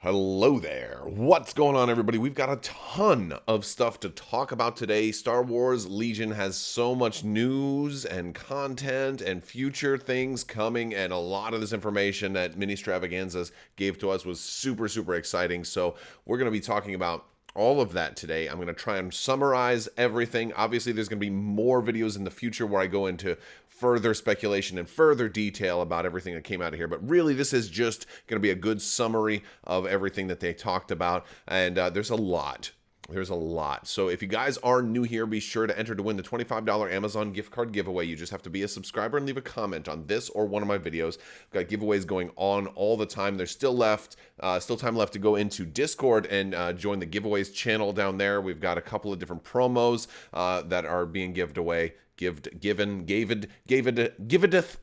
Hello there. What's going on, everybody? We've got a ton of stuff to talk about today. Star Wars Legion has so much news and content and future things coming, and a lot of this information that Ministravaganza gave to us was super exciting. So we're going to be talking about all of that today. I'm going to try and summarize everything. Obviously, there's going to be more videos in the future where I go into further speculation and further detail about everything that came out of here. But really, this is just going to be a good summary of everything that they talked about. And there's a lot. There's a lot. So if you guys are new here, be sure to enter to win the $25 Amazon gift card giveaway. You just have to be a subscriber and leave a comment on this or one of my videos. We've got giveaways going on all the time. There's still time left to go into Discord and join the giveaways channel down there. We've got a couple of different promos that are being given away. Givedeth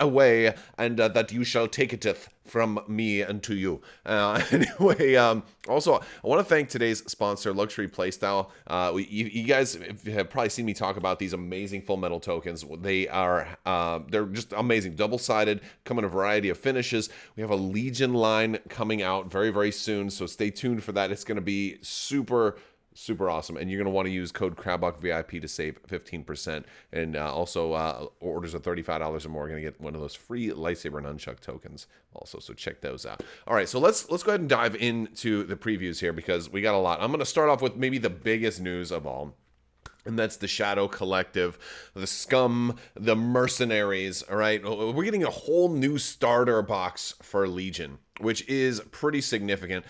away, and that you shall take iteth from me unto you. Anyway, also, I want to thank today's sponsor, Luxury Playstyle. You guys have probably seen me talk about these amazing Full Metal tokens. They're just amazing, double-sided, come in a variety of finishes. We have a Legion line coming out very soon, so stay tuned for that. It's going to be super awesome, and you're going to want to use code Crabbok VIP to save 15%, and also orders of $35 or more are going to get one of those free lightsaber nunchuck tokens also, so check those out. All right, so let's go ahead and dive into the previews here because we got a lot. I'm going to start off with maybe the biggest news of all, and that's the Shadow Collective, the Scum, the Mercenaries, all right? We're getting a whole new starter box for Legion, which is pretty significant.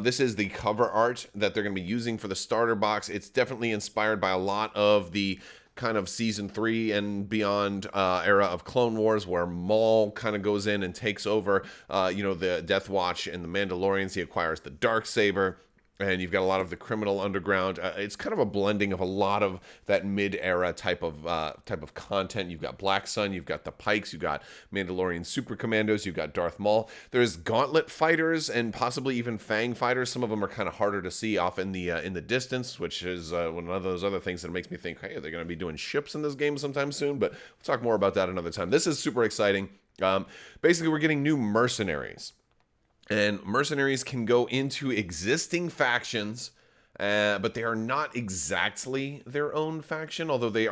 This is the cover art that they're going to be using for the starter box. It's definitely inspired by a lot of the kind of Season 3 and beyond era of Clone Wars, where Maul kind of goes in and takes over, the Death Watch and the Mandalorians. He acquires the Darksaber. And you've got a lot of the criminal underground. It's kind of a blending of a lot of that mid-era type of content. You've got Black Sun, you've got the Pikes, you've got Mandalorian Super Commandos, you've got Darth Maul. There's Gauntlet fighters and possibly even Fang fighters. Some of them are kind of harder to see off in the distance, which is one of those other things that makes me think, hey, they're going to be doing ships in this game sometime soon. But we'll talk more about that another time. This is super exciting. Basically, we're getting new mercenaries. And mercenaries can go into existing factions, but they are not exactly their own faction, although they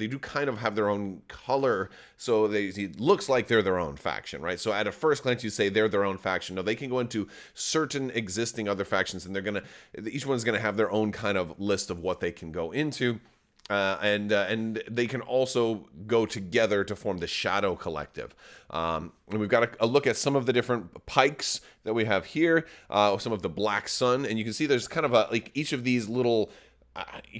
do kind of have their own color, so it looks like they're their own faction, right? So at a first glance, you say they're their own faction. No, they can go into certain existing other factions, and each one's gonna have their own kind of list of what they can go into. And they can also go together to form the Shadow Collective. And we've got a look at some of the different Pikes that we have here, some of the Black Sun, and you can see there's kind of like each of these little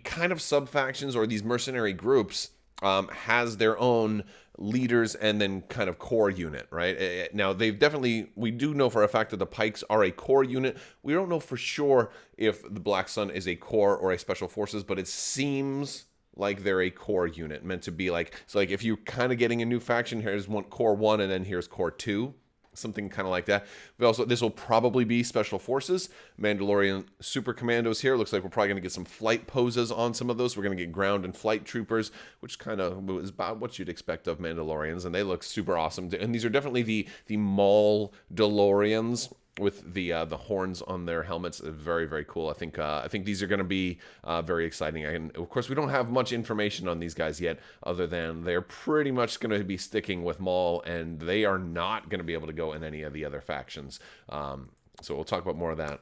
kind of sub-factions or these mercenary groups has their own leaders and then kind of core unit, right? Now, we do know for a fact that the Pikes are a core unit. We don't know for sure if the Black Sun is a core or a special forces, but it seems like they're a core unit meant to be like, so like if you're kind of getting a new faction, here's core 1 and then here's core 2, something kind of like that. This will probably be special forces, Mandalorian Super Commandos here. Looks like we're probably going to get some flight poses on some of those. We're going to get ground and flight troopers, which kind of is about what you'd expect of Mandalorians, and they look super awesome. And these are definitely the Maul DeLoreans with the horns on their helmets. Very cool. I think these are going to be very exciting. And of course, we don't have much information on these guys yet, other than they're pretty much going to be sticking with Maul, and they are not going to be able to go in any of the other factions. So we'll talk about more of that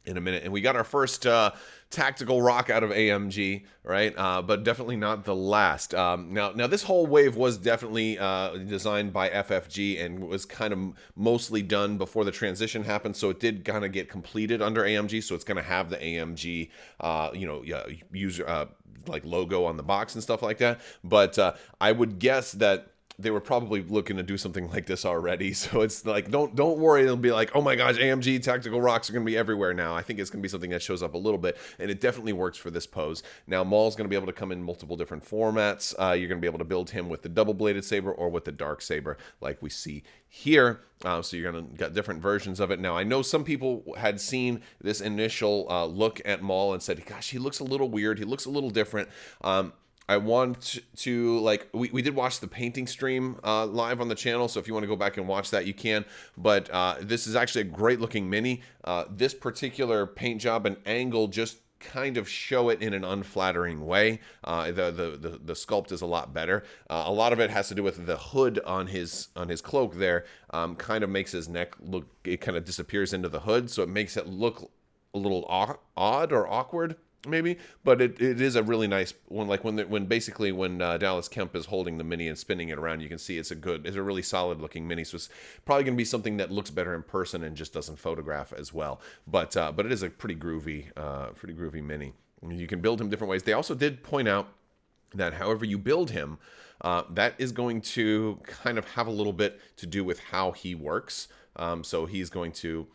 in a minute. And we got our first tactical rock out of AMG, right? But definitely not the last. Now this whole wave was definitely designed by FFG and was kind of mostly done before the transition happened. So it did kind of get completed under AMG. So it's going to have the AMG, user like logo on the box and stuff like that. But I would guess that they were probably looking to do something like this already. So it's like, don't worry. It'll be like, oh my gosh, AMG tactical rocks are going to be everywhere now. I think it's going to be something that shows up a little bit, and it definitely works for this pose. Now, Maul's going to be able to come in multiple different formats. You're going to be able to build him with the double-bladed saber or with the dark saber like we see here. So you're going to get different versions of it. Now, I know some people had seen this initial look at Maul and said, gosh, he looks a little weird. He looks a little different. I want to, like, we did watch the painting stream live on the channel, so if you want to go back and watch that, you can. But this is actually a great looking mini. This particular paint job and angle just kind of show it in an unflattering way. The sculpt is a lot better. A lot of it has to do with the hood on his cloak there. Kind of makes his neck look, it kind of disappears into the hood, so it makes it look a little odd or awkward, maybe, but it is a really nice one. Like when Dallas Kemp is holding the mini and spinning it around, you can see it's a really solid looking mini. So it's probably going to be something that looks better in person and just doesn't photograph as well. But it is a pretty groovy mini. You can build him different ways. They also did point out that however you build him, that is going to kind of have a little bit to do with how he works. So he's going to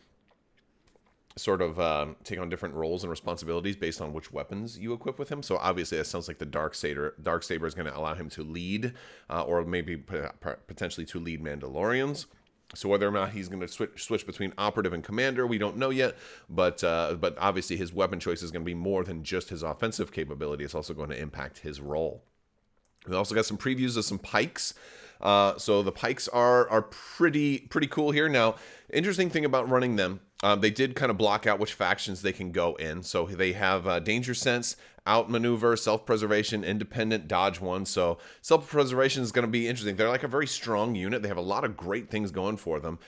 sort of take on different roles and responsibilities based on which weapons you equip with him. So obviously that sounds like the Darksaber is going to allow him to lead, or maybe potentially to lead Mandalorians. So whether or not he's going to switch between operative and commander, we don't know yet. But obviously his weapon choice is going to be more than just his offensive capability. It's also going to impact his role. We also got some previews of some Pikes. So the Pikes are pretty cool here. Now, interesting thing about running them, they did kind of block out which factions they can go in. So they have Danger Sense, Outmaneuver, Self-Preservation, Independent, Dodge 1. So Self-Preservation is going to be interesting. They're like a very strong unit. They have a lot of great things going for them.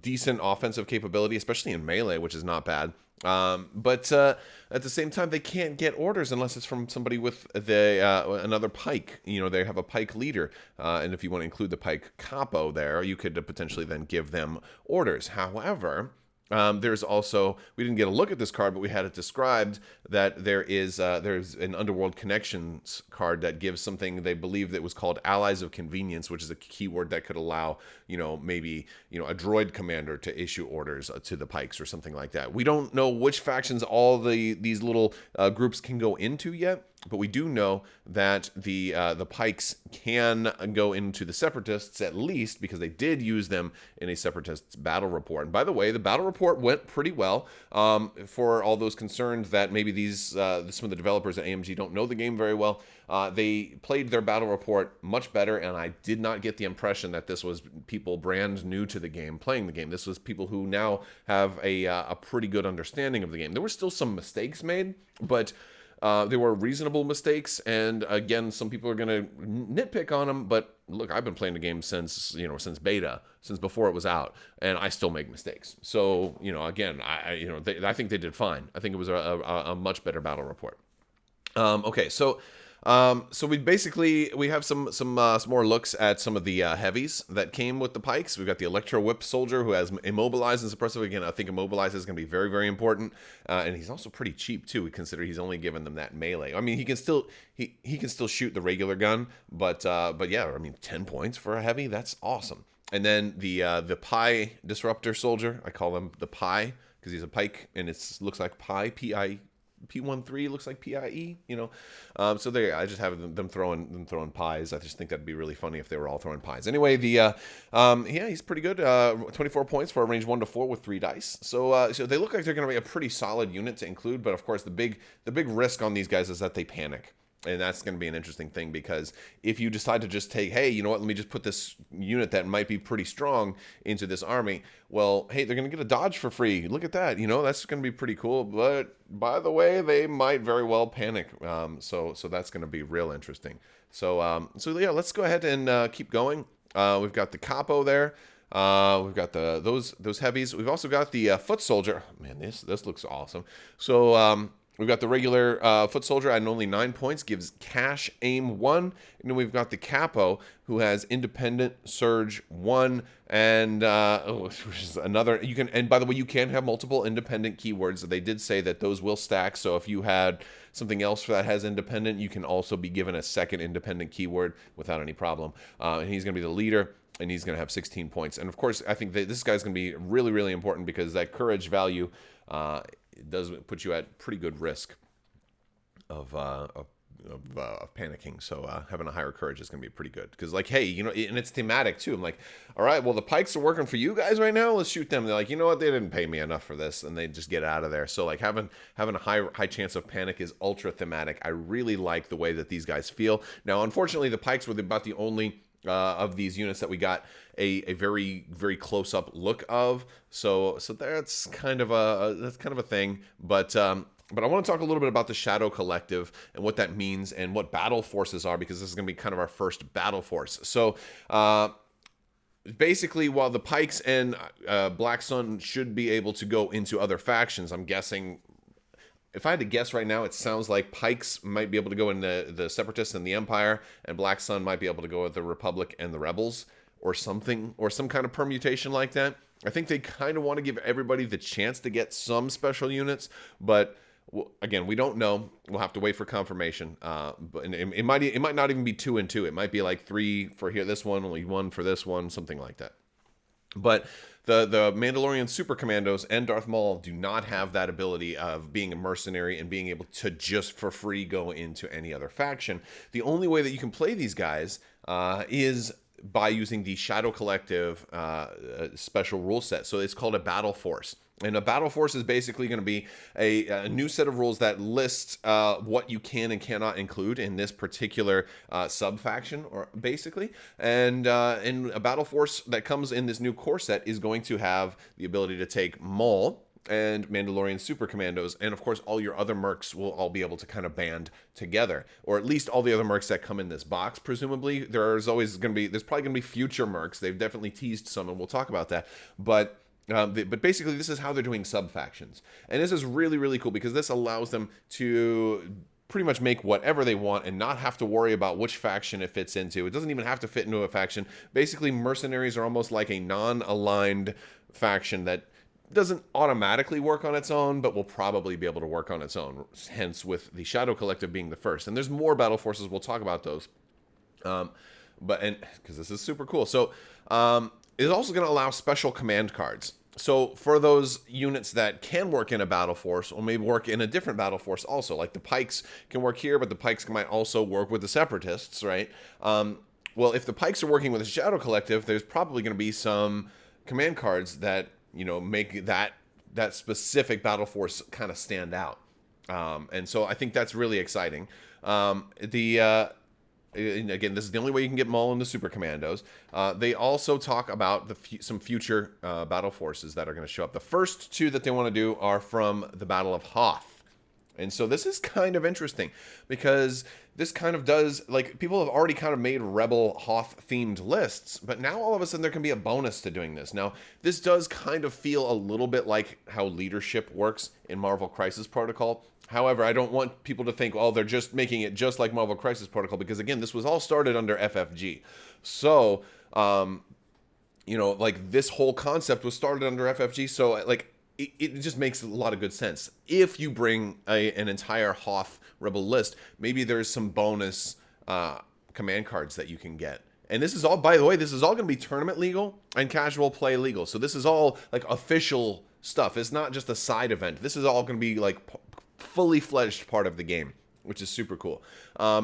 Decent offensive capability, especially in melee, which is not bad. But at the same time, they can't get orders unless it's from somebody with another Pike. You know, they have a Pike leader, and if you want to include the Pike capo there, you could potentially then give them orders. However, there's also, we didn't get a look at this card, but we had it described that there's an Underworld Connections card that gives something they believe that was called Allies of Convenience, which is a keyword that could allow, maybe, a droid commander to issue orders to the Pikes or something like that. We don't know which factions all these little groups can go into yet. But we do know that the Pikes can go into the Separatists, at least, because they did use them in a Separatists battle report. And by the way, the battle report went pretty well. For all those concerned that maybe some of the developers at AMG don't know the game very well, they played their battle report much better, and I did not get the impression that this was people brand new to the game playing the game. This was people who now have a pretty good understanding of the game. There were still some mistakes made, but they were reasonable mistakes, and again, some people are going to nitpick on them, but look, I've been playing the game since beta, since before it was out, and I still make mistakes. So, again, I think they did fine. I think it was a much better battle report. Okay, so we have some more looks at some of the heavies that came with the Pikes. We've got the Electro Whip Soldier, who has Immobilize and Suppressive. Again, I think Immobilize is going to be very, very important, and he's also pretty cheap too. We consider he's only given them that melee. I mean, he can still shoot the regular gun, but yeah, I mean, 10 points for a heavy, that's awesome. And then the Pi Disruptor Soldier, I call him the Pi because he's a Pike, and it looks like Pi, P-I. P13 looks like PIE, so there, I just have them throwing pies. I just think that'd be really funny if they were all throwing pies. Anyway, he's pretty good. 24 points for a range 1 to 4 with 3 dice. So they look like they're going to be a pretty solid unit to include. But of course, the big risk on these guys is that they panic. And that's going to be an interesting thing, because if you decide to just take, hey, you know what, let me just put this unit that might be pretty strong into this army, well, hey, they're going to get a dodge for free. Look at that. That's going to be pretty cool. But by the way, they might very well panic. So that's going to be real interesting. So yeah, let's go ahead and keep going. We've got the capo there. We've got those heavies. We've also got the foot soldier. Man, this looks awesome. So we've got the regular foot soldier at only 9 points, gives cash aim 1. And then we've got the capo, who has independent surge 1, and which is another. And by the way, you can have multiple independent keywords. They did say that those will stack. So if you had something else that has independent, you can also be given a second independent keyword without any problem. And he's going to be the leader, and he's going to have 16 points. And of course, I think that this guy's going to be really, really important, because that courage value it does put you at pretty good risk of of panicking. So having a higher courage is going to be pretty good. Because, like, hey, you know, and it's thematic, too. I'm like, all right, well, the Pikes are working for you guys right now. Let's shoot them. They're like, you know what? They didn't pay me enough for this. And they just get out of there. So, like, having a high chance of panic is ultra thematic. I really like the way that these guys feel. Now, unfortunately, the Pikes were about the only of these units that we got a very, very close up look of. So that's kind of a thing. But I want to talk a little bit about the Shadow Collective and what that means and what battle forces are, because this is going to be kind of our first battle force. So basically, while the Pikes and Black Sun should be able to go into other factions, I'm guessing, if I had to guess right now, it sounds like Pikes might be able to go in the Separatists and the Empire, and Black Sun might be able to go with the Republic and the Rebels, or something, or some kind of permutation like that. I think they kind of want to give everybody the chance to get some special units, but again, we don't know. We'll have to wait for confirmation. But it might not even be 2 and 2. It might be like 3 for here, this one, only 1 for this one, something like that. But the Mandalorian Super Commandos and Darth Maul do not have that ability of being a mercenary and being able to just for free go into any other faction. The only way that you can play these guys is by using the Shadow Collective special rule set. So it's called a battle force. And a battle force is basically going to be a new set of rules that lists what you can and cannot include in this particular sub-faction, or basically. And a battle force that comes in this new core set is going to have the ability to take Maul and Mandalorian Super Commandos, and of course all your other mercs will all be able to kind of band together, or at least all the other mercs that come in this box. Presumably, there's probably going to be future mercs. They've definitely teased some, and we'll talk about that. But basically, this is how they're doing sub-factions. And this is really, really cool, because this allows them to pretty much make whatever they want and not have to worry about which faction it fits into. It doesn't even have to fit into a faction. Basically, Mercenaries are almost like a non-aligned faction that doesn't automatically work on its own, but will probably be able to work on its own, hence with the Shadow Collective being the first. And there's more battle forces. We'll talk about those. Because this is super cool. So it's also going to allow special command cards. So for those units that can work in a battle force, or maybe work in a different battle force also, like the Pikes can work here, but the Pikes might also work with the Separatists, right? Well, if the Pikes are working with the Shadow Collective, there's probably going to be some command cards that, you know, make that specific battle force kind of stand out. And so I think that's really exciting. And again, this is the only way you can get Maul and the Super Commandos. They also talk about some future battle forces that are going to show up. The first 2 that they want to do are from the Battle of Hoth. And so this is kind of interesting, because this kind of does, like, people have already kind of made Rebel Hoth-themed lists, but now all of a sudden there can be a bonus to doing this. Now, this does kind of feel a little bit like how leadership works in Marvel Crisis Protocol. However, I don't want people to think, oh, they're just making it just like Marvel Crisis Protocol, because, again, this was all started under FFG. So, you know, like, this whole concept was started under FFG, so, like, it just makes a lot of good sense. If you bring an entire Hoth Rebel list, maybe there's some bonus command cards that you can get. And this is all, by the way, this is all going to be tournament legal and casual play legal. So this is all, like, official stuff. It's not just a side event. This is all going to be, like, fully fledged part of the game, which is super cool.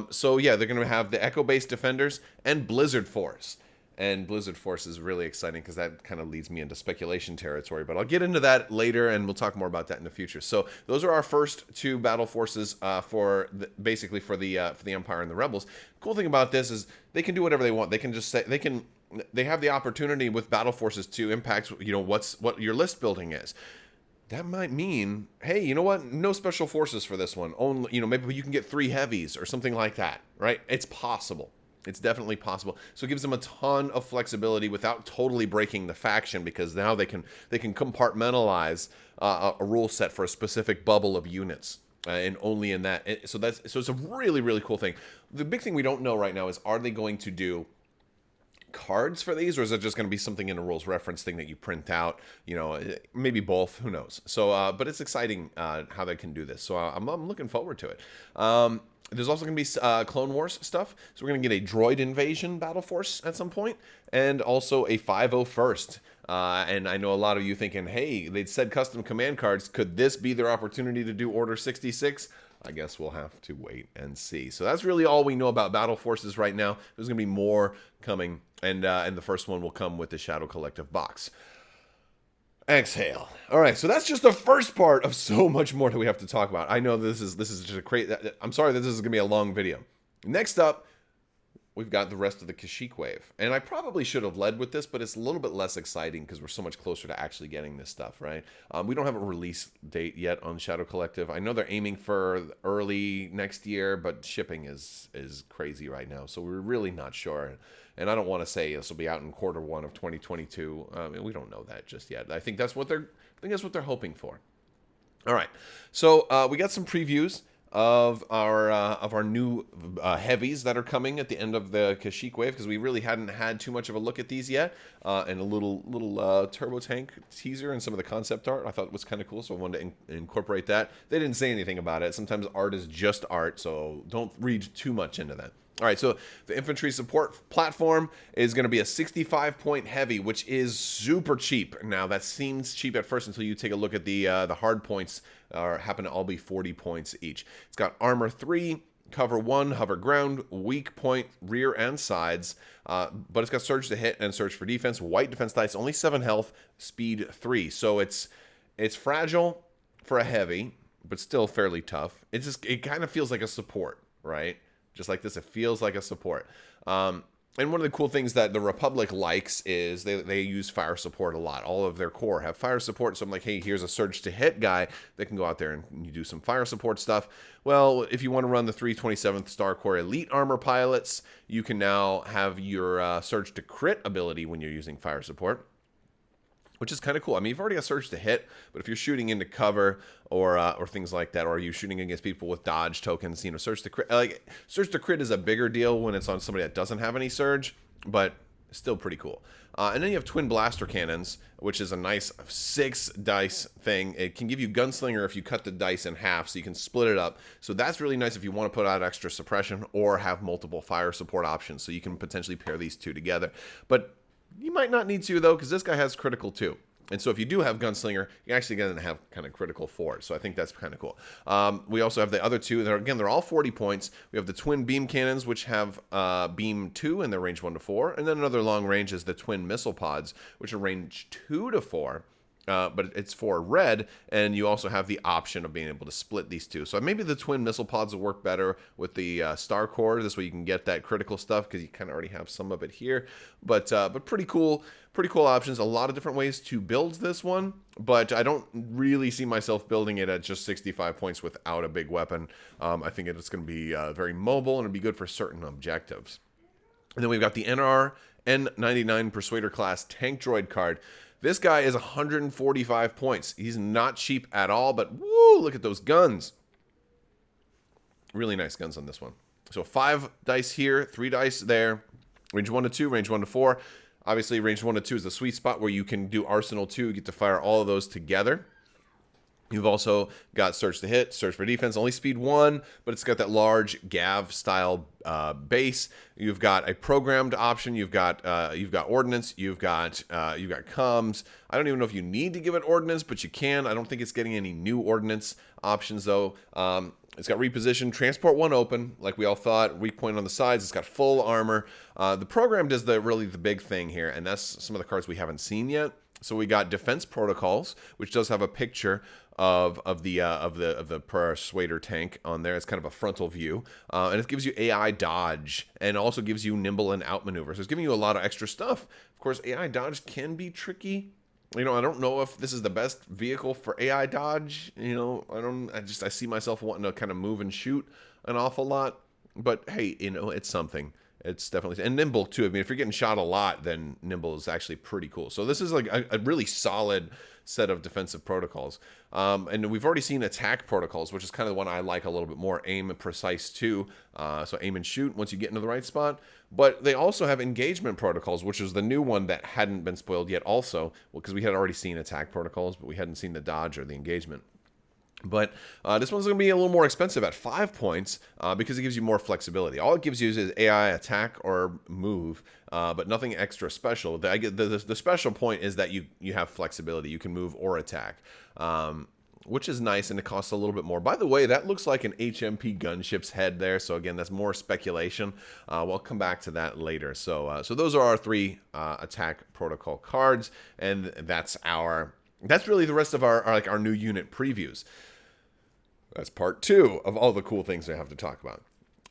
So yeah, they're going to have the Echo-based Defenders and Blizzard Force. And Blizzard Force is really exciting, because that kind of leads me into speculation territory. But I'll get into that later, and we'll talk more about that in the future. So those are our first 2 battle forces basically for the Empire and the Rebels. Cool thing about this is they can do whatever they want. They can just say they have the opportunity with battle forces to impact, you know, what your list building is. That might mean, hey, you know what? No special forces for this one. Only, you know, maybe you can get 3 heavies or something like that, right? It's possible. It's definitely possible. So it gives them a ton of flexibility without totally breaking the faction, because now they can compartmentalize a rule set for a specific bubble of units, and only in that. So it's a really, really cool thing. The big thing we don't know right now is, are they going to do cards for these, or is it just going to be something in a rules reference thing that you print out? You know, maybe both. Who knows? So, but it's exciting how they can do this. So I'm looking forward to it. There's also going to be Clone Wars stuff. So we're going to get a droid invasion battle force at some point, and also a 501st. And I know a lot of you thinking, hey, they'd said custom command cards. Could this be their opportunity to do Order 66? I guess we'll have to wait and see. So that's really all we know about Battle Forces right now. There's going to be more coming, and the first one will come with the Shadow Collective box. Exhale. All right, so that's just the first part of so much more that we have to talk about. I know this is just a crazy. I'm sorry that this is going to be a long video. Next up, we've got the rest of the Kashyyyk wave. And I probably should have led with this, but it's a little bit less exciting because we're so much closer to actually getting this stuff, right? We don't have a release date yet on Shadow Collective. I know they're aiming for early next year, but shipping is crazy right now. So we're really not sure. And I don't want to say this will be out in Q1 of 2022. We don't know that just yet. I think that's what they're hoping for. All right. So we got some previews of our new heavies that are coming at the end of the Kashyyyk wave, because we really hadn't had too much of a look at these yet, and a little turbo tank teaser and some of the concept art I thought was kind of cool, so I wanted to incorporate that. They didn't say anything about it. Sometimes art is just art, so don't read too much into that. All right, so the infantry support platform is going to be a 65-point heavy, which is super cheap. Now, that seems cheap at first until you take a look at the hard points, happen to all be 40 points each. It's got armor 3, cover 1, hover ground, weak point, rear and sides, but it's got surge to hit and surge for defense, white defense dice, only 7 health, speed 3. So it's fragile for a heavy, but still fairly tough. It kind of feels like a support, right? Just like this, it feels like a support. And one of the cool things that the Republic likes is they use fire support a lot. All of their core have fire support. So I'm like, hey, here's a surge to hit guy that can go out there and you do some fire support stuff. Well, if you want to run the 327th Star Corps Elite Armor pilots, you can now have your surge to crit ability when you're using fire support, which is kind of cool. I mean, you've already got surge to hit, but if you're shooting into cover or things like that, or you're shooting against people with dodge tokens, surge to crit. Surge to crit is a bigger deal when it's on somebody that doesn't have any surge, but still pretty cool. And then you have twin blaster cannons, which is a nice 6 dice thing. It can give you gunslinger if you cut the dice in half, so you can split it up. So that's really nice if you want to put out extra suppression or have multiple fire support options. So you can potentially pair these two together, but you might not need to, though, because this guy has critical too. And so if you do have Gunslinger, you're actually going to have kind of critical for it. So I think that's kind of cool. We also have the other two. They're all 40 points. We have the twin beam cannons, which have beam 2 and they're range 1 to 4. And then another long range is the twin missile pods, which are range 2 to 4. But it's for red, and you also have the option of being able to split these two. So maybe the twin missile pods will work better with the Star Corps. This way you can get that critical stuff because you kind of already have some of it here. But pretty cool options. A lot of different ways to build this one, but I don't really see myself building it at just 65 points without a big weapon. I think it's going to be very mobile and it'll be good for certain objectives. And then we've got the N99 Persuader class tank droid card. This guy is 145 points. He's not cheap at all, but woo, look at those guns. Really nice guns on this one. So 5 dice here, 3 dice there. Range 1 to 2, range 1 to 4. Obviously, range 1 to 2 is the sweet spot where you can do Arsenal 2. You get to fire all of those together. You've also got Surge to Hit, Surge for Defense, only speed 1, but it's got that large Gav-style base. You've got a programmed option. You've got Ordnance. You've got Comms. I don't even know if you need to give it Ordnance, but you can. I don't think it's getting any new Ordnance options, though. It's got Reposition, Transport 1 open, like we all thought. Weak point on the sides. It's got full armor. The programmed is really the big thing here, and that's some of the cards we haven't seen yet. So we got Defense Protocols, which does have a picture of the Persuader tank on there. It's kind of a frontal view, and it gives you AI dodge, and also gives you nimble and outmaneuver. So it's giving you a lot of extra stuff. Of course, AI dodge can be tricky. I don't know if this is the best vehicle for AI dodge. I see myself wanting to kind of move and shoot an awful lot, but hey, it's something. It's definitely, and nimble too. I mean, if you're getting shot a lot, then nimble is actually pretty cool. So this is like a really solid set of defensive protocols. And we've already seen attack protocols, which is kind of the one I like a little bit more. Aim and precise too. So aim and shoot once you get into the right spot. But they also have engagement protocols, which is the new one that hadn't been spoiled yet also. Well, because we had already seen attack protocols, but we hadn't seen the dodge or the engagement. But this one's going to be a little more expensive at 5 points because it gives you more flexibility. All it gives you is AI attack or move, but nothing extra special. The special point is that you have flexibility. You can move or attack. which is nice, and it costs a little bit more. By the way, that looks like an HMP gunship's head there. So again, that's more speculation. We'll come back to that later. So those are our 3 attack protocol cards, and that's really the rest of our new unit previews. That's part 2 of all the cool things I have to talk about.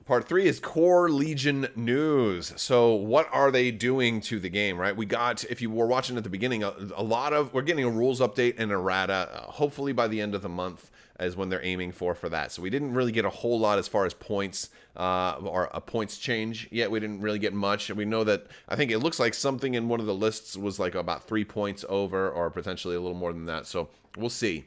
Part 3 is Core Legion news. So what are they doing to the game, right? We got, if you were watching at the beginning, we're getting a rules update and errata, hopefully by the end of the month is when they're aiming for that. So we didn't really get a whole lot as far as points or a points change yet. We didn't really get much. We know that, I think it looks like something in one of the lists was like about 3 points over, or potentially a little more than that. So we'll see.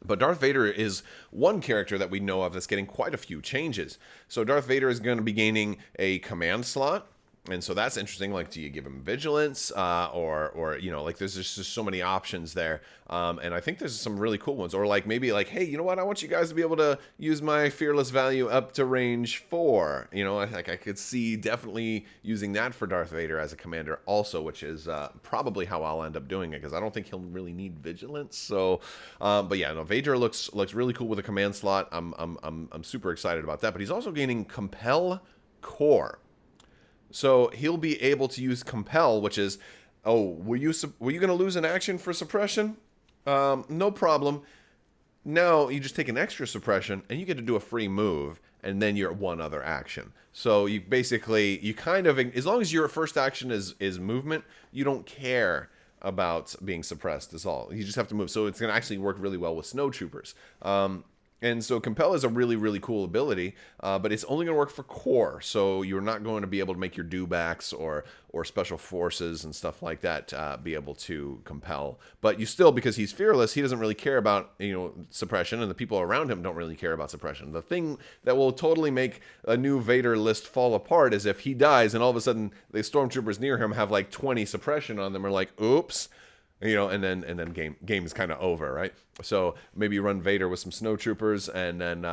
But Darth Vader is one character that we know of that's getting quite a few changes. So Darth Vader is going to be gaining a command slot. And so that's interesting. Like, do you give him vigilance, or you know, like there's just so many options there. And I think there's some really cool ones. Or like maybe like, hey, you know what? I want you guys to be able to use my fearless value up to range 4. You know, I could see definitely using that for Darth Vader as a commander also, which is probably how I'll end up doing it, because I don't think he'll really need vigilance. So, but yeah, no, Vader looks really cool with a command slot. I'm super excited about that. But he's also gaining Compel Core. So he'll be able to use Compel, which is, were you going to lose an action for suppression? No problem. Now you just take an extra suppression, and you get to do a free move, and then you're one other action. So you basically, as long as your first action is movement, you don't care about being suppressed is all. You just have to move. So it's going to actually work really well with snowtroopers. And so Compel is a really, really cool ability, but it's only going to work for core. So you're not going to be able to make your dewbacks or special forces and stuff like that be able to compel. But you still, because he's fearless, he doesn't really care about, you know, suppression, and the people around him don't really care about suppression. The thing that will totally make a new Vader list fall apart is if he dies and all of a sudden the stormtroopers near him have like 20 suppression on them, or like, oops. You know, and then game is kind of over, right? So maybe you run Vader with some snowtroopers and then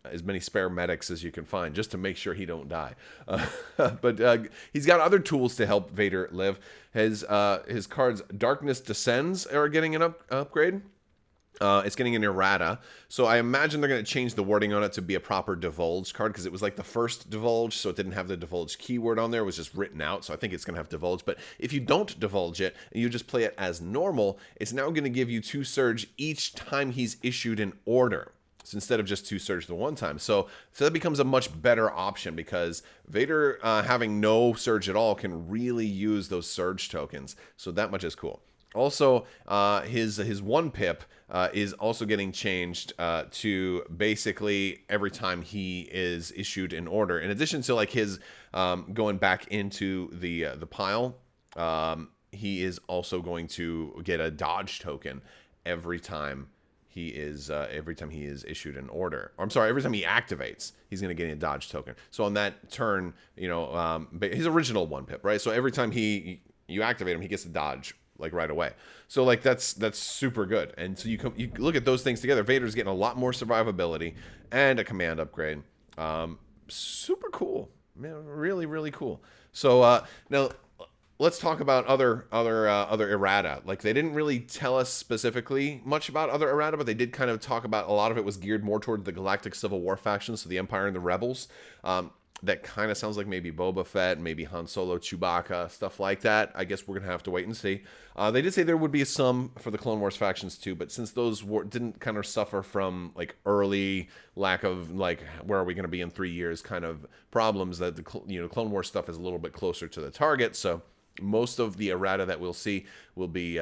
as many spare medics as you can find, just to make sure he don't die. But he's got other tools to help Vader live. His cards Darkness Descends are getting an upgrade. It's getting an errata. So I imagine they're going to change the wording on it to be a proper divulge card, because it was like the first divulge, so it didn't have the divulge keyword on there. It was just written out. So I think it's going to have divulge. But if you don't divulge it and you just play it as normal, it's now going to give you 2 surge each time he's issued an order. So instead of just 2 surge the one time. So that becomes a much better option, because Vader having no surge at all can really use those surge tokens. So that much is cool. Also, his 1 pip is also getting changed to basically every time he is issued an order. In addition to like his going back into the pile, he is also going to get a dodge token every time he is issued an order. Or, I'm sorry, every time he activates, he's going to get a dodge token. So on that turn, you know, his original 1 pip, right? So every time you activate him, he gets a dodge like right away. So like that's super good. And so you look at those things together. Vader's getting a lot more survivability and a command upgrade. Super cool, man. Really, really cool. So now let's talk about other errata. Like, they didn't really tell us specifically much about other errata, but they did kind of talk about a lot of it was geared more toward the Galactic Civil War factions, so the Empire and the Rebels. That kind of sounds like maybe Boba Fett, maybe Han Solo, Chewbacca, stuff like that. I guess we're going to have to wait and see. They did say there would be some for the Clone Wars factions too, but since those didn't kind of suffer from like early lack of like, where are we going to be in 3 years kind of problems, that the Clone Wars stuff is a little bit closer to the target. So most of the errata that we'll see will be,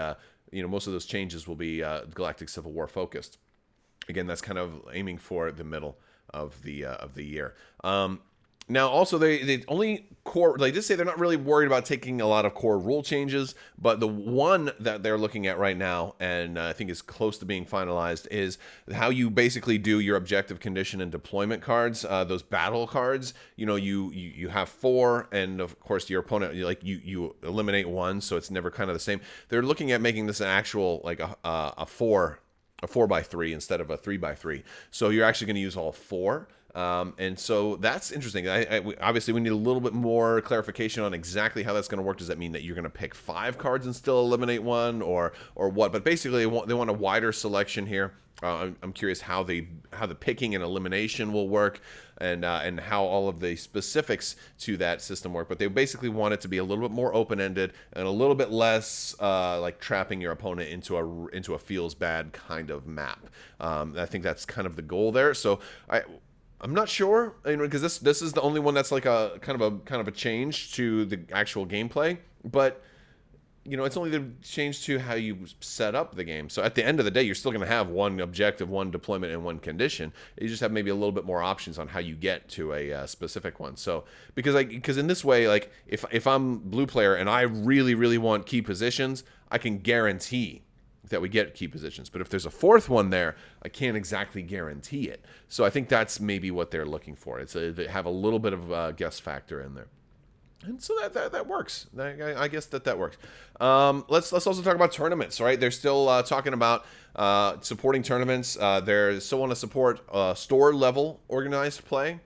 most of those changes will be Galactic Civil War focused. Again, that's kind of aiming for the middle of the year. Now, also, they only core, they did say they're not really worried about taking a lot of core rule changes, but the one that they're looking at right now, and I think is close to being finalized, is how you basically do your objective, condition, and deployment cards. Those battle cards, you have 4, and of course your opponent, you eliminate 1, so it's never kind of the same. They're looking at making this an actual, like a 4x3 instead of a 3x3. So you're actually going to use all 4. And so that's interesting. Obviously, we need a little bit more clarification on exactly how that's going to work. Does that mean that you're going to pick 5 cards and still eliminate one, or what? But basically, they want a wider selection here. I'm curious how the picking and elimination will work, and how all of the specifics to that system work. But they basically want it to be a little bit more open-ended and a little bit less like trapping your opponent into a feels bad kind of map. I think that's kind of the goal there. So I'm not sure, because this is the only one that's like a kind of a change to the actual gameplay, but it's only the change to how you set up the game. So at the end of the day, you're still going to have one objective, one deployment, and one condition. You just have maybe a little bit more options on how you get to a specific one. So because in this way, like if I'm blue player and I really, really want key positions, I can guarantee that we get key positions. But if there's a 4th one there, I can't exactly guarantee it. So I think that's maybe what they're looking for. They have a little bit of a guess factor in there. And so that works. I guess that works. Let's also talk about tournaments, right? They're still talking about supporting tournaments. They still want to support store level organized play.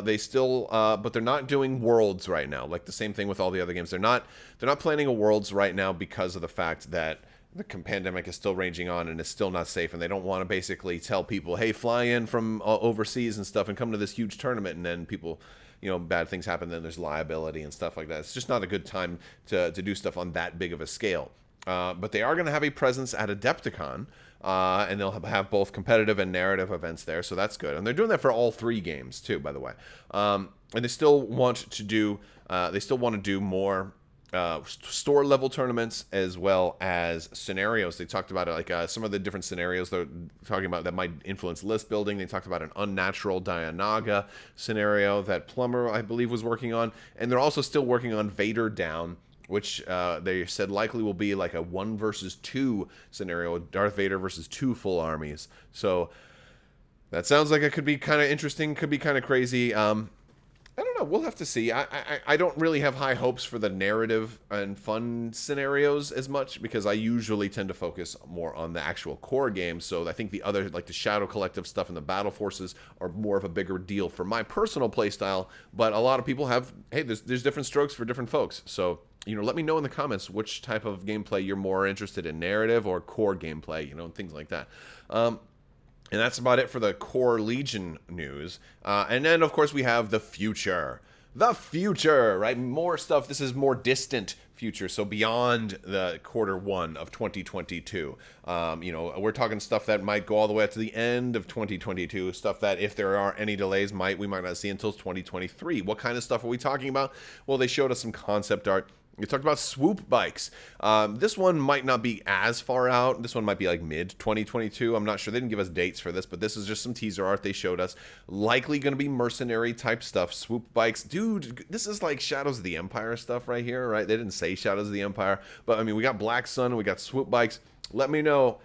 They still, but they're not doing worlds right now. Like the same thing with all the other games. They're not planning a worlds right now because of the fact that the pandemic is still raging on and it's still not safe, and they don't want to basically tell people, hey, fly in from overseas and stuff and come to this huge tournament, and then people, bad things happen, then there's liability and stuff like that. It's just not a good time to do stuff on that big of a scale. But they are going to have a presence at Adepticon, and they'll have both competitive and narrative events there, so that's good. And they're doing that for all 3 games too, by the way. And they still want to do more store level tournaments as well as scenarios. They talked about it, like some of the different scenarios they're talking about that might influence list building. They talked about an unnatural Dianaga scenario that Plumber, I believe, was working on, and they're also still working on Vader Down, which they said likely will be like a 1 versus 2 scenario, Darth Vader versus 2 full armies. So that sounds like it could be kind of interesting, could be kind of crazy. I don't know. We'll have to see. I don't really have high hopes for the narrative and fun scenarios as much, because I usually tend to focus more on the actual core game. So I think the other, like the Shadow Collective stuff and the Battle Forces, are more of a bigger deal for my personal playstyle. But a lot of people have, hey, there's different strokes for different folks. So, let me know in the comments which type of gameplay you're more interested in, narrative or core gameplay, and things like that. And that's about it for the core Legion news. And then, of course, we have the future. The future, right? More stuff. This is more distant future, so beyond the Q1 of 2022. We're talking stuff that might go all the way up to the end of 2022, stuff that, if there are any delays, we might not see until 2023. What kind of stuff are we talking about? Well, they showed us some concept art. We talked about swoop bikes. This one might not be as far out. This one might be like mid-2022. I'm not sure. They didn't give us dates for this, but this is just some teaser art they showed us. Likely going to be mercenary type stuff. Swoop bikes. Dude, this is like Shadows of the Empire stuff right here, right? They didn't say Shadows of the Empire, but I mean, we got Black Sun, we got swoop bikes. Let me know.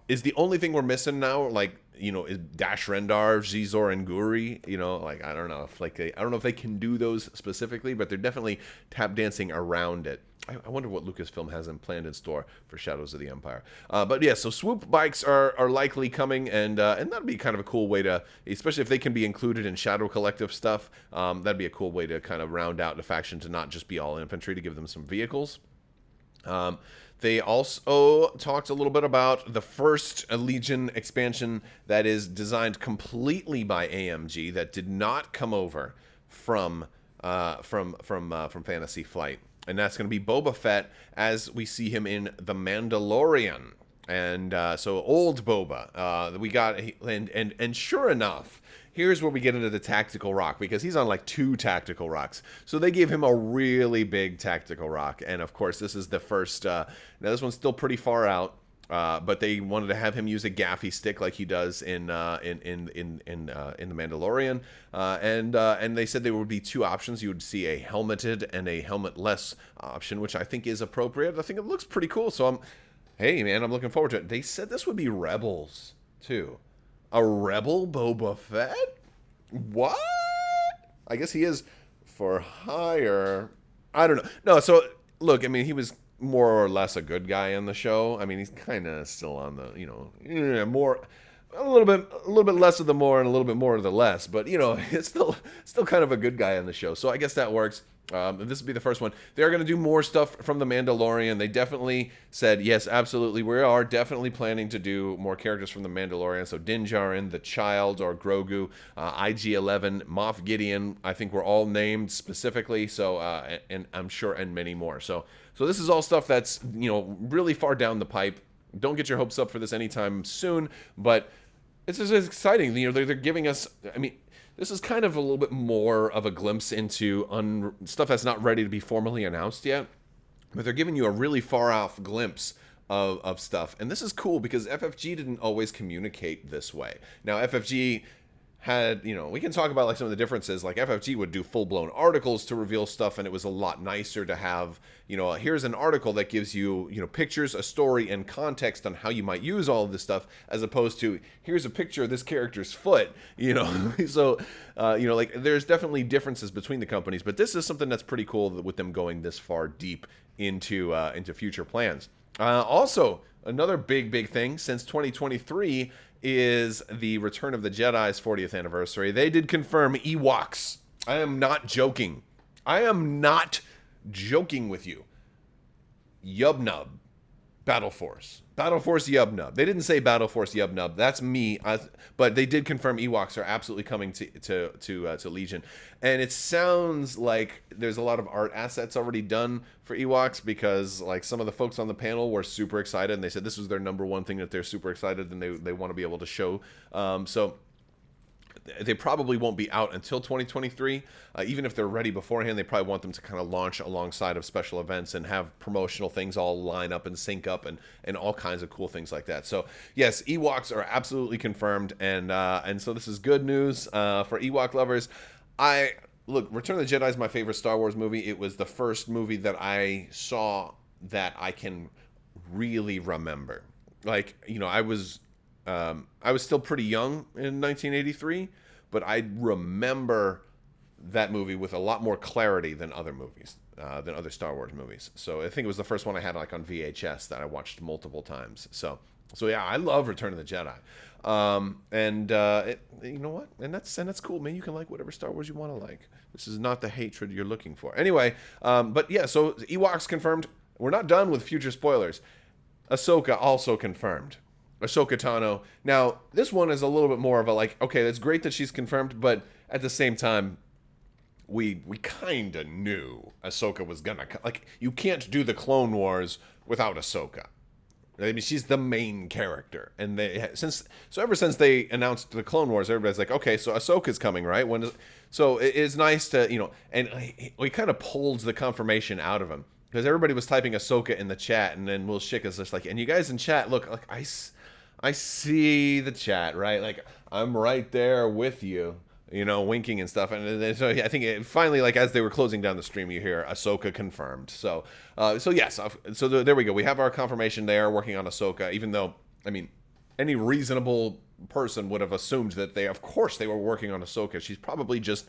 Is the only thing we're missing now, like, is Dash Rendar, Zizor, and Guri? I don't know if they can do those specifically, but they're definitely tap dancing around it. I wonder what Lucasfilm has planned in store for Shadows of the Empire. But yeah, so swoop bikes are likely coming, and that'd be kind of a cool way to, especially if they can be included in Shadow Collective stuff, that'd be a cool way to kind of round out the faction to not just be all infantry, to give them some vehicles. They also talked a little bit about the first Legion expansion that is designed completely by AMG, that did not come over from Fantasy Flight, and that's going to be Boba Fett as we see him in The Mandalorian. And so old Boba, we got, and sure enough, here's where we get into the tactical rock, because he's on like 2 tactical rocks. So they gave him a really big tactical rock, and of course this is the first. Now this one's still pretty far out, but they wanted to have him use a gaffy stick like he does in The Mandalorian, and they said there would be 2 options. You would see a helmeted and a helmetless option, which I think is appropriate. I think it looks pretty cool. So hey man, I'm looking forward to it. They said this would be Rebels too. A Rebel Boba Fett? What? I guess he is for hire. I don't know. No, so, look, I mean, he was more or less a good guy in the show. I mean, he's kind of still on the, more... a little bit less of the more and a little bit more of the less, but you know, it's still kind of a good guy on the show. So I guess that works. This will be the first one. They're going to do more stuff from The Mandalorian. They definitely said, yes, absolutely. We are definitely planning to do more characters from The Mandalorian. So Din Djarin, the Child, or Grogu, IG-11, Moff Gideon. I think we're all named specifically. So, and I'm sure, and many more. So this is all stuff that's, you know, really far down the pipe. Don't get your hopes up for this anytime soon, but it's just exciting. You know, they're giving us, I mean, this is kind of a little bit more of a glimpse into stuff that's not ready to be formally announced yet, but they're giving you a really far off glimpse of stuff. And this is cool because FFG didn't always communicate this way. Now, FFG had, you know, we can talk about like some of the differences. Like FFG would do full-blown articles to reveal stuff, and it was a lot nicer to have, you know, here's an article that gives you, you know, pictures, a story, and context on how you might use all of this stuff, as opposed to here's a picture of this character's foot, you know. So, you know, like there's definitely differences between the companies, but this is something that's pretty cool with them going this far deep into future plans. Also, another big thing since 2023 is the Return of the Jedi's 40th anniversary. They did confirm Ewoks. I am not joking. I am not joking with you. Yub-Nub. Battle Force. Battle Force Yub-Nub. They didn't say Battle Force Yub-Nub. That's me. But they did confirm Ewoks are absolutely coming to Legion. And it sounds like there's a lot of art assets already done for Ewoks, because like some of the folks on the panel were super excited, and they said this was their number one thing that they're super excited and they want to be able to show. So they probably won't be out until 2023. Even if they're ready beforehand, they probably want them to kind of launch alongside of special events and have promotional things all line up and sync up and all kinds of cool things like that. So yes, Ewoks are absolutely confirmed, and so this is good news for Ewok lovers. Look, Return of the Jedi is my favorite Star Wars movie. It was the first movie that I saw that I can really remember. Like, you know, I was still pretty young in 1983, but I remember that movie with a lot more clarity than other movies, than other Star Wars movies. So I think it was the first one I had like on VHS that I watched multiple times. So yeah, I love Return of the Jedi. You know what? And that's cool, man. You can like whatever Star Wars you want to like. This is not the hatred you're looking for. Anyway, but yeah, so Ewoks confirmed. We're not done with future spoilers. Ahsoka also confirmed. Ahsoka Tano. Now, this one is a little bit more of a like, okay, that's great that she's confirmed, but at the same time, we kind of knew Ahsoka was gonna, like, you can't do the Clone Wars without Ahsoka. I mean, she's the main character, and ever since they announced the Clone Wars, everybody's like, okay, so Ahsoka's coming, right? So it's nice to, you know, and we kind of pulled the confirmation out of him, because everybody was typing Ahsoka in the chat, and then Will Schick is just like, and you guys in chat, look, like I see the chat, right? Like, I'm right there with you, you know, winking and stuff. And so I think finally, like, as they were closing down the stream, you hear Ahsoka confirmed. So yes. So there we go. We have our confirmation there, working on Ahsoka, even though, I mean, any reasonable person would have assumed that of course they were working on Ahsoka. She's probably just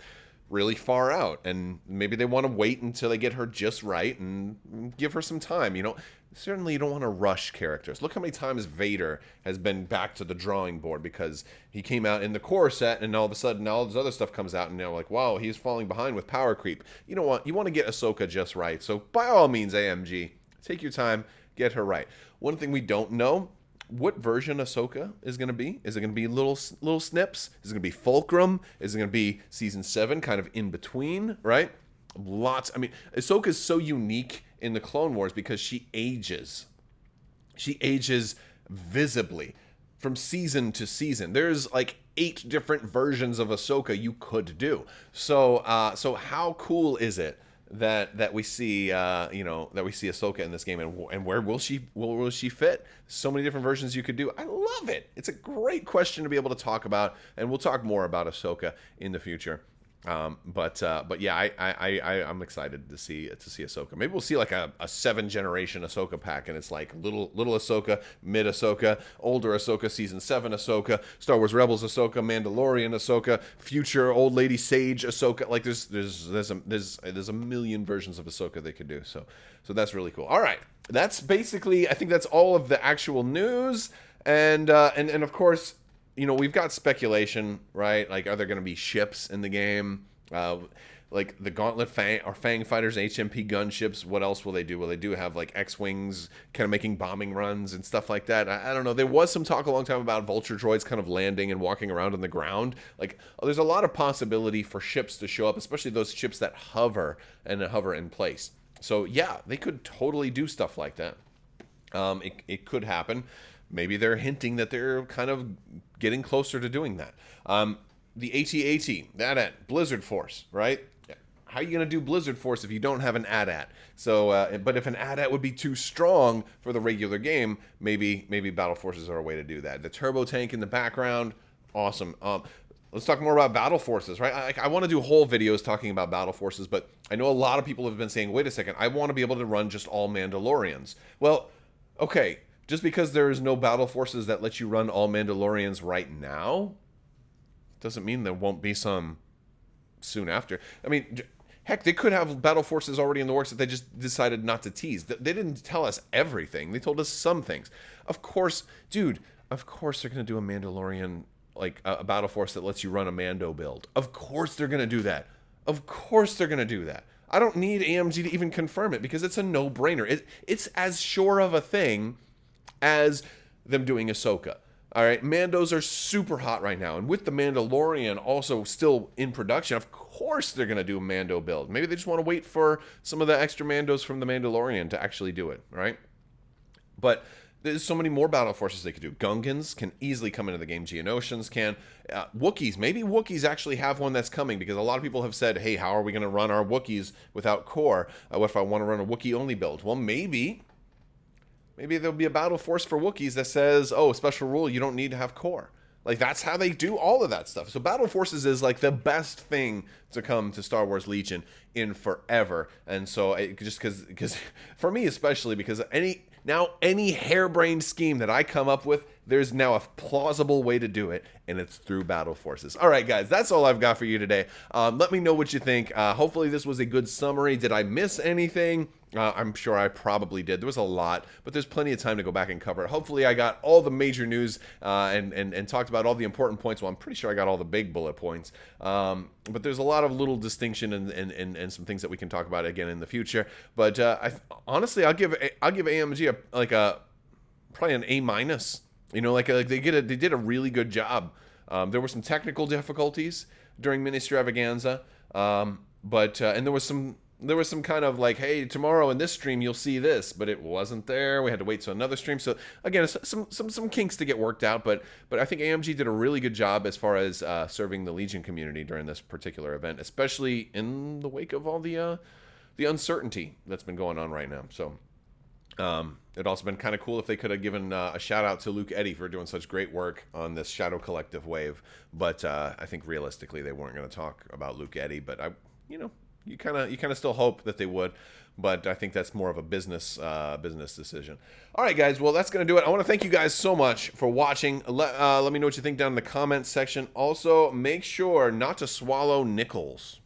really far out, and maybe they want to wait until they get her just right and give her some time, you know. Certainly you don't want to rush characters. Look how many times Vader has been back to the drawing board because he came out in the core set, and all of a sudden all this other stuff comes out, and you're like, wow, he's falling behind with power creep. You want to get Ahsoka just right. So by all means, AMG, take your time, get her right. One thing we don't know, what version Ahsoka is going to be. Is it going to be little snips? Is it going to be Fulcrum? Is it going to be Season 7, kind of in between, right? I mean, Ahsoka is so unique in the Clone Wars because she ages. She ages visibly from season to season. There's like 8 different versions of Ahsoka you could do. So how cool is it that we see that we see Ahsoka in this game, and where will she fit? So many different versions you could do. I love it. It's a great question to be able to talk about, and we'll talk more about Ahsoka in the future. But yeah, I'm excited to see Ahsoka. Maybe we'll see like a 7-generation Ahsoka pack, and it's like little Ahsoka, mid Ahsoka, older Ahsoka, season 7 Ahsoka, Star Wars Rebels Ahsoka, Mandalorian Ahsoka, future old lady sage Ahsoka. Like there's a million versions of Ahsoka they could do. So that's really cool. All right, that's basically, I think that's all of the actual news, and of course, you know, we've got speculation, right? Like, are there going to be ships in the game? Like the Gauntlet Fang fighters, HMP gunships. What else will they do? Will they have like X-Wings kind of making bombing runs and stuff like that? I don't know. There was some talk a long time about Vulture droids kind of landing and walking around on the ground. Like, there's a lot of possibility for ships to show up, especially those ships that hover in place. So yeah, they could totally do stuff like that. It could happen. Maybe they're hinting that they're kind of getting closer to doing that. The AT-AT, that Blizzard Force, right? How are you going to do Blizzard Force if you don't have an AT-AT? So, but if an AT-AT would be too strong for the regular game, maybe Battle Forces are a way to do that. The turbo tank in the background, awesome. Let's talk more about Battle Forces, right? I want to do whole videos talking about Battle Forces, but I know a lot of people have been saying, wait a second, I want to be able to run just all Mandalorians. Well, okay, just because there is no Battle Forces that let you run all Mandalorians right now, doesn't mean there won't be some soon after. I mean, heck, they could have Battle Forces already in the works that they just decided not to tease. They didn't tell us everything. They told us some things. Of course, dude, of course they're going to do a Mandalorian, like a Battle Force that lets you run a Mando build. Of course they're going to do that. Of course they're going to do that. I don't need AMG to even confirm it because it's a no-brainer. It's as sure of a thing as them doing Ahsoka. All right, Mandos are super hot right now. And with the Mandalorian also still in production, of course they're going to do a Mando build. Maybe they just want to wait for some of the extra Mandos from the Mandalorian to actually do it, right? But there's so many more Battle Forces they could do. Gungans can easily come into the game. Geonosians can. Wookiees. Maybe Wookiees actually have one that's coming because a lot of people have said, hey, how are we going to run our Wookiees without core? What if I want to run a Wookiee-only build? Well, maybe there'll be a Battle Force for Wookiees that says, oh, special rule, you don't need to have core. Like, that's how they do all of that stuff. So Battle Forces is like the best thing to come to Star Wars Legion in forever. And so just because for me especially, because any harebrained scheme that I come up with, there's now a plausible way to do it, and it's through Battle Forces. All right, guys, that's all I've got for you today. Let me know what you think. Hopefully this was a good summary. Did I miss anything? I'm sure I probably did. There was a lot, but there's plenty of time to go back and cover it. Hopefully I got all the major news and talked about all the important points. Well, I'm pretty sure I got all the big bullet points. But there's a lot of little distinction and some things that we can talk about again in the future. But honestly, I'll give AMG probably an A-. You know, like they did a really good job. There were some technical difficulties during Ministravaganza, but and there was some kind of like, hey, tomorrow in this stream you'll see this, but it wasn't there. We had to wait till another stream. So again, some kinks to get worked out, but I think AMG did a really good job as far as serving the Legion community during this particular event, especially in the wake of all the uncertainty that's been going on right now. So it'd also been kind of cool if they could have given a shout out to Luke Eddy for doing such great work on this Shadow Collective wave. But I think realistically they weren't going to talk about Luke Eddy, but you kind of still hope that they would, but I think that's more of a business decision. All right, guys. Well, that's going to do it. I want to thank you guys so much for watching. Let me know what you think down in the comments section. Also, make sure not to swallow nickels.